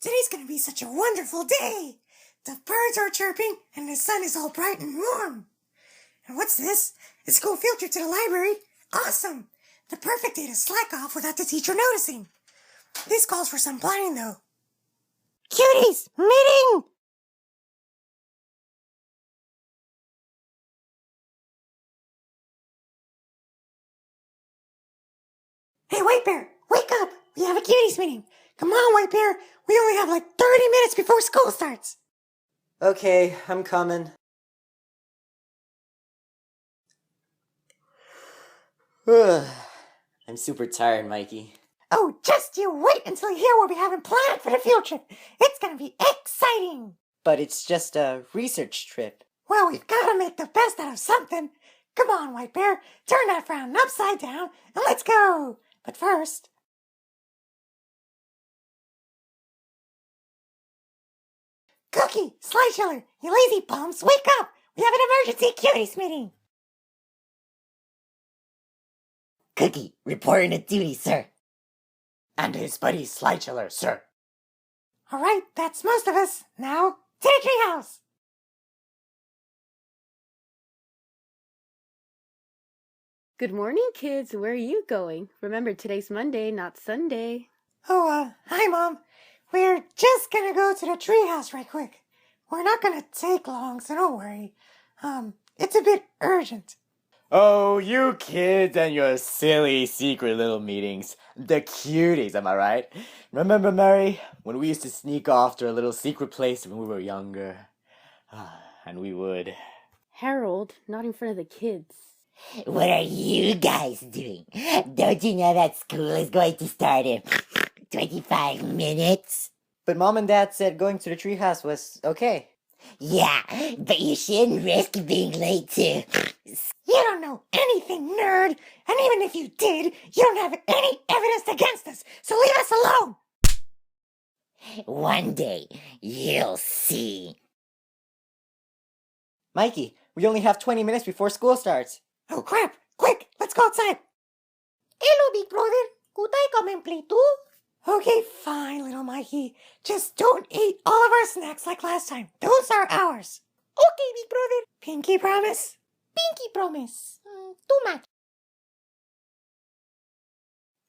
Today's gonna be such a wonderful day. The birds are chirping and the sun is all bright and warm. And what's this? A school field trip to the library? Awesome! The perfect day to slack off without the teacher noticing. This calls for some planning though. Cuties, meeting! Hey, White Bear, wake up! We have a cuties meeting. Come on, White Bear. We only have like 30 minutes before school starts. Okay, I'm coming. I'm super tired, Mikey. Oh, just you wait until you hear what we have planned for the field trip. It's gonna be exciting. But it's just a research trip. Well, we've gotta make the best out of something. Come on, White Bear, turn that frown upside down and let's go. But first... Cookie, Sly Chiller, you lazy bums, wake up! We have an emergency cuties meeting. Cookie, reporting to duty, sir. And his buddy Sly Chiller, sir. All right, that's most of us. Now, to the treehouse. Good morning, kids. Where are you going? Remember, today's Monday, not Sunday. Oh, hi, Mom. We're just gonna go to the treehouse right quick. We're not gonna take long, so don't worry. It's a bit urgent. Oh, you kids and your silly secret little meetings. The cuties, am I right? Remember, Mary, when we used to sneak off to a little secret place when we were younger? And we would. Harold, not in front of the kids. What are you guys doing? Don't you know that school is going to start in 25 minutes? But Mom and Dad said going to the treehouse was okay. Yeah, but you shouldn't risk being late too. You don't know anything, nerd. And even if you did, you don't have any evidence against us, so leave us alone. One day, you'll see. Mikey, we only have 20 minutes before school starts. Oh, crap. Quick, let's go outside. Hello, big brother. Could I come and play too? Okay, fine, little Mikey. Just don't eat all of our snacks like last time. Those are ours. Okay, big brother. Pinky promise? Pinky promise. Too much.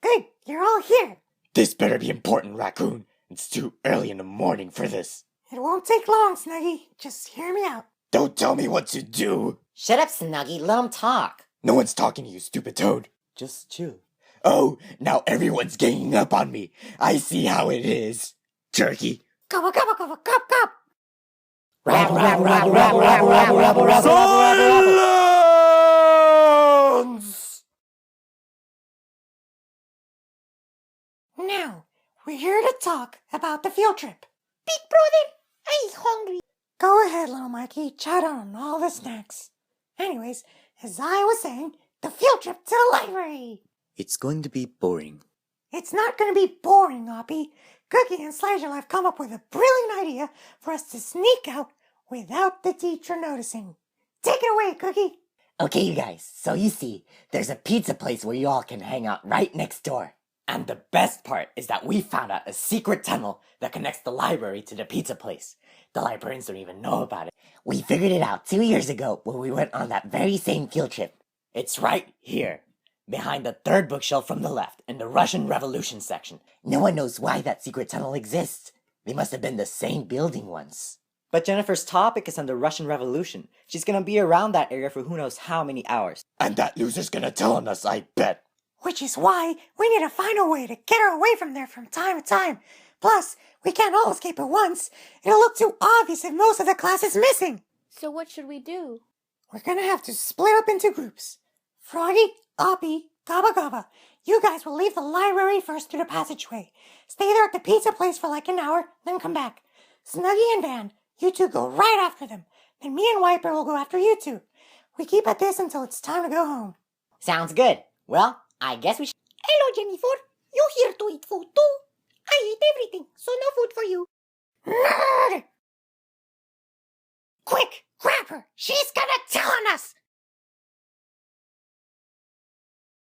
Good, you're all here. This better be important, Raccoon. It's too early in the morning for this. It won't take long, Snuggy. Just hear me out. Don't tell me what to do. Shut up, Snuggy. Let him talk. No one's talking to you, stupid toad. Just chill. Oh, now everyone's ganging up on me. I see how it is. Turkey. Gobble, gobble, gobble, gobble, gobble. Rabble, rabble, rabble, rabble, rabble, rabble, rabble, rabble, rabble. Silence! Now, we're here to talk about the field trip. Big brother, I'm hungry. Go ahead, little Mikey. Chat on all the snacks. Anyways, as I was saying, the field trip to the library. It's going to be boring. It's not going to be boring, Oppie. Cookie and Sliger have come up with a brilliant idea for us to sneak out without the teacher noticing. Take it away, Cookie. Okay, you guys, so you see, there's a pizza place where you all can hang out right next door. And the best part is that we found out a secret tunnel that connects the library to the pizza place. The librarians don't even know about it. We figured it out 2 years ago when we went on that very same field trip. It's right here, behind the third bookshelf from the left, in the Russian Revolution section. No one knows why that secret tunnel exists. They must have been the same building once. But Jennifer's topic is on the Russian Revolution. She's gonna be around that area for who knows how many hours. And that loser's gonna tell on us, I bet. Which is why we need to find a way to get her away from there from time to time. Plus, we can't all escape at once. It'll look too obvious if most of the class is missing. So what should we do? We're gonna have to split up into groups. Froggy, Oppie, Gabba Gabba, you guys will leave the library first through the passageway. Stay there at the pizza place for like an hour, then come back. Snuggy and Van, you two go right after them. Then me and Wiper will go after you two. We keep at this until it's time to go home. Sounds good. Well, I guess we should... Hello, Jennifer. You here to eat food too? I eat everything, so no food for you. Nerd! Quick, grab her. She's gonna tell on us.